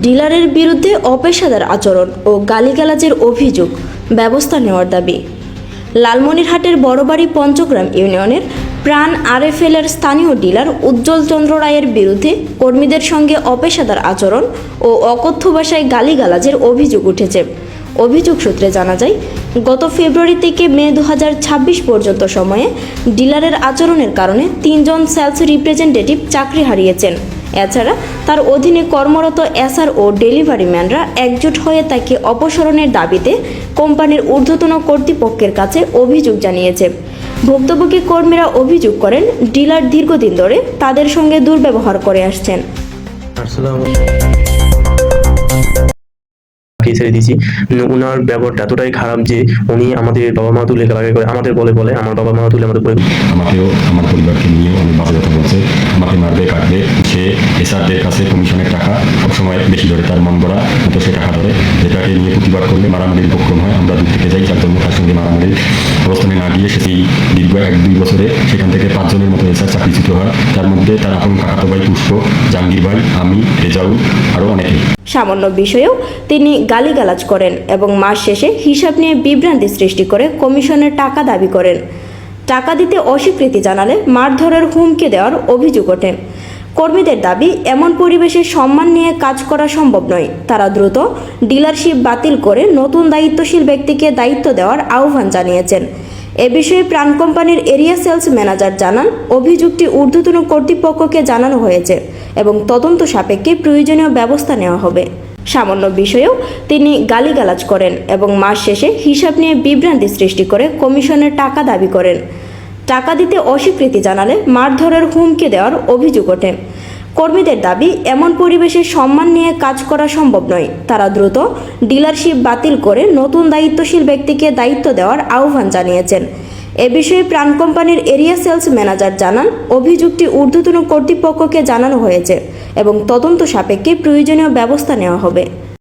ডিলারের বিরুদ্ধে অপেশাদার আচরণ ও গালিগালাজের অভিযোগ, ব্যবস্থা নেওয়ার দাবি। লালমনিরহাটের বড়বাড়ি পঞ্চগ্রাম ইউনিয়নের প্রাণ আরএফএলের স্থানীয় ডিলার উজ্জ্বল চন্দ্র রায়ের বিরুদ্ধে কর্মীদের সঙ্গে অপেশাদার আচরণ ও অকথ্য ভাষায় গালিগালাজের অভিযোগ উঠেছে। অভিযোগ সূত্রে জানা যায়, গত ফেব্রুয়ারি থেকে মে 2026 পর্যন্ত সময়ে ডিলারের আচরণের কারণে 3 জন সেলস রিপ্রেজেন্টেটিভ চাকরি হারিয়েছেন। এছাড়া তার অধীনে কর্মরত এসআর ও ডেলিভারি ম্যানরা একজোট হয়ে তাকে অপসারণের দাবিতে কোম্পানির ঊর্ধ্বতন কর্তৃপক্ষের কাছে অভিযোগ জানিয়েছে। ভুক্তভোগী কর্মীরা অভিযোগ করেন, ডিলার দীর্ঘদিন ধরে তাদের সঙ্গে দুর্ব্যবহার করে আসছেন। ছেড়ে দিয়েছি। ওনার ব্যবহারটা এতটাই খারাপ যে উনি আমাদের বাবা মা তুলে গালাগালি করে, আমাদের বলে আমার বাবা মা তুলে আমাদের আমাকেও আমার পরিবারকে নিয়ে অনেক বাজে কথা বলছে। আমাকে মারবে কাটবে। সে এসআরদের কাছে কমিশনের টাকা সবসময় বেশি ধরে, তার মন গড়া মতো সে টাকা ধরে, যেটাকে নিয়ে প্রতিবাদ করলে মারামারির উপক্রম হয়। আমরা দূর থেকে যাই, চারজন তার সঙ্গে মারামারির অবস্থানে না গিয়ে সে সেই দীর্ঘ 1-2 বছরে সেখান থেকে 5 জনের মতো এসআর চাকরিচ্যুত হয়। তার মধ্যে তার আপন কাকাতো ভাই পুষ্প, জাহাঙ্গীর ভাই, আমি, রেজাউল আরও অনেকেই। সামান্য বিষয়েও তিনি গালিগালাজ করেন এবং মাস শেষে হিসাব নিয়ে বিভ্রান্তি সৃষ্টি করে কমিশনের টাকা দাবি করেন। টাকা দিতে অস্বীকৃতি জানালে মারধরের হুমকি দেওয়ার অভিযোগ ওঠে। কর্মীদের দাবি, এমন পরিবেশে সম্মান নিয়ে কাজ করা সম্ভব নয়। তারা দ্রুত ডিলারশিপ বাতিল করে নতুন দায়িত্বশীল ব্যক্তিকে দায়িত্ব দেওয়ার আহ্বান জানিয়েছেন। এ বিষয়ে প্রাণ কোম্পানির এরিয়া সেলস ম্যানেজার জানান, অভিযোগটি ঊর্ধ্বতন কর্তৃপক্ষকে জানানো হয়েছে এবং তদন্ত সাপেক্ষে প্রয়োজনীয় ব্যবস্থা নেওয়া হবে। সামান্য বিষয়েও তিনি গালিগালাজ করেন এবং মাস শেষে হিসাব নিয়ে বিভ্রান্তি সৃষ্টি করে কমিশনের টাকা দাবি করেন। টাকা দিতে অস্বীকৃতি জানালে মারধরের হুমকি দেওয়ার অভিযোগ ওঠে। কর্মীদের দাবি, এমন পরিবেশে সম্মান নিয়ে কাজ করা সম্ভব নয়। তারা দ্রুত ডিলারশিপ বাতিল করে নতুন দায়িত্বশীল ব্যক্তিকে দায়িত্ব দেওয়ার আহ্বান জানিয়েছেন। এ বিষয়ে প্রাণ কোম্পানির এরিয়া সেলস ম্যানেজার জানান, অভিযোগটি ঊর্ধ্বতন কর্তৃপক্ষকে জানানো হয়েছে এবং তদন্ত সাপেক্ষে প্রয়োজনীয় ব্যবস্থা নেওয়া হবে।